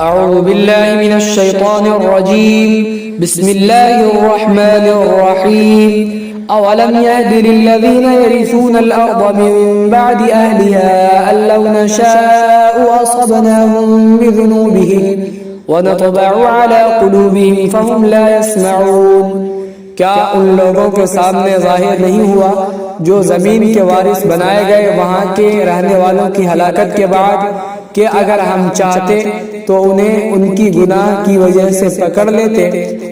أعوذ بالله من الشيطان الرجيم. بسم الله الرحمن الرحيم. أولم يهد للذين يرثون الأرض من بعد أهلها أن لو نشاء أصبناهم بذنوبهم ونطبع على قلوبهم فهم لا يسمعون. کیا ان لوگوں کے سامنے ظاہر نہیں ہوا جو زمین کے وارث بنائے گئے وہاں کے رہنے والوں کی ہلاکت کے بعد کہ اگر ہم چاہتے تو انہیں ان کی گناہ کی وجہ سے پکڑ لیتے.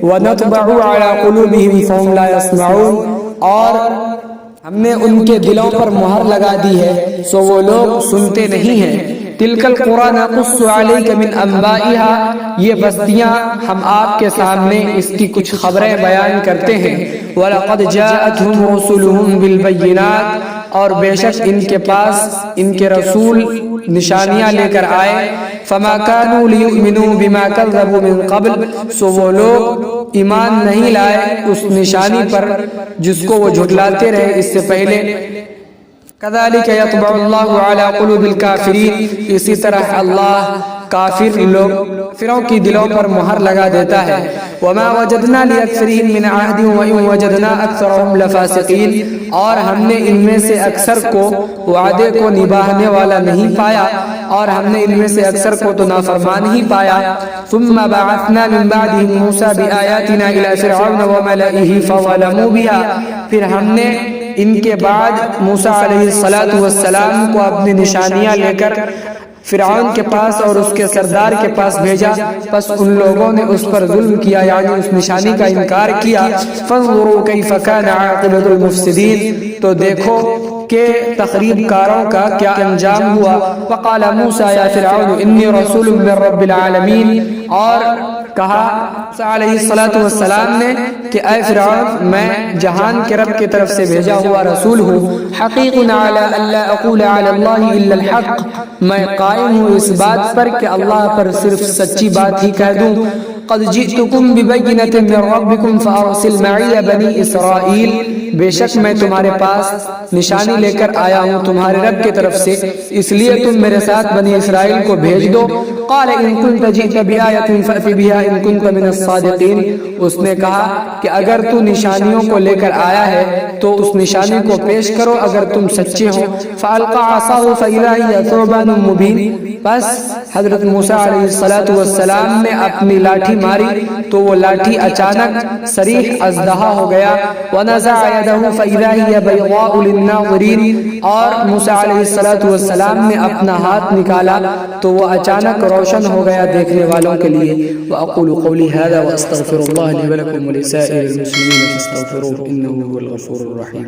وَنَطْبَعُ عَلَى قُلُوبِهِمْ فَهُمْ لَا يَسْمَعُونَ، اور ہم نے ان کے دلوں پر مہر لگا دی ہے سو وہ لوگ سنتے نہیں ہیں. تِلْكَ الْقُرَىٰ نَقُصُّ عَلَيْكَ مِنْ أَنْبَائِهَا، یہ بستیاں ہم آپ کے سامنے اس کی کچھ خبریں بیان کرتے ہیں. وَلَقَدْ جَاءَتْهُمْ رُسُلُهُمْ بِالْبَيِّنَاتِ، اور بے شک ان کے پاس ان کے رسول نشانیاں لے کر آئے. فَمَا كَانُوا لِيُؤْمِنُوا بِمَا كَذَّبُوا مِنْ قَبْلُ، سو وہ لوگ ایمان نہیں لائے اس نشانی پر جس کو وہ جھٹلاتے رہے اس سے پہلے. كَذَلِكَ يَطْبَعُ اللَّهُ عَلَى قُلُوبِ الْكَافِرِينَ، اسی طرح اللہ کافر لوگوں کی دلوں پر مہر لگا دیتا ہے. وَمَا وَجَدْنَا لِأَكْثَرِهِم مِّنْ عَهْدٍ وَإِن وَجَدْنَا أَكْثَرَهُمْ لَفَاسِقِينَ، اور ہم نے ان میں سے اکثر کو وعدے کو نبھانے والا نہیں پایا اور ہم نے ان میں سے اکثر کو تو نافرمان ہی پایا. ثُمَّ بَعَثْنَا مِن بَعْدِهِم مُوسَىٰ بِآيَاتِنَا إِلَىٰ فِرْعَوْنَ وَمَلَئِهِ فَظَلَمُوا بِهَا، پھر ہم نے ان کے بعد موسیٰ علیہ السلام کو اپنی نشانیاں لے کر فرعون کے پاس اور اس کے سردار کے پاس بھیجا، پس ان لوگوں نے اس پر ظلم کیا یعنی اس نشانی کا انکار کیا. فانظروا کیف کان عاقبۃ المفسدین، تو دیکھو کہ تخریب کاروں کا کیا انجام ہوا. وقال موسیٰ یا فرعون انی رسول من رب العالمین، اور کہا موسیٰ علیہ السلام نے کہ اے فرعون میں جہان کے رب کی طرف سے بھیجا ہوا رسول ہوں. حقیق علی الا اقول علی اللہ الا الحق، میں قائم ہوں اس بات پر کہ اللہ پر صرف سچی بات ہی کہہ دوں. قد جئتکم ببینۃ من ربکم فارسل معی بنی اسرائیل، بے شک میں تمہارے پاس نشانی لے کر آیا ہوں تمہارے رب کی طرف سے، اس لیے تم میرے ساتھ بنی اسرائیل کو بھیج دو. قال ان كنت جئت بآیۃ فأت بها ان كنت من الصادقین، اس نے کہا کہ اگر تو نشانیوں کو لے کر آیا ہے تو اس نشانی کو پیش کرو اگر تم سچے ہو. فألقى عصاه فإذا هي ثعبان مبین، بس حضرت موسیٰ علیہ السلام نے اپنی لاٹھی ماری تو وہ لاٹھی اچانک صریح اژدہا ہو گیا. ونزع يده فإذا هي بيضاء للناظرین، اور موسیٰ علیہ السلام نے اپنا ہاتھ نکالا تو وہ اچانک روشن ہو گیا دیکھنے والوں کے لیے. وأقول قولي هذا وأستغفر الله لي ولكم ولسائر المسلمين فاستغفروه إنه هو الغفور الرحيم.